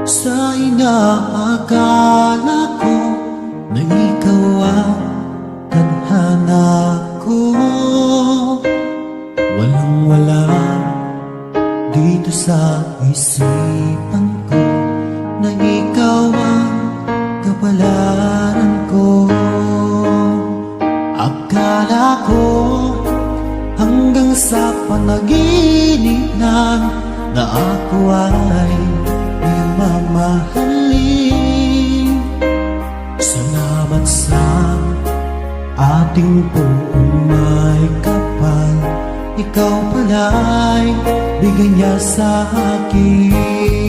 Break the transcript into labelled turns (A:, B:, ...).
A: Sa inaakala ko na ikaw ang tadhana ko, walang-wala dito sa isipan ko na ikaw ang kapalaran ko. Akala ko hanggang sa panaginip na ako ay iyong mamahalin. Salamat sa ating buong may kapal, ikaw pala'y bigay niya sa akin.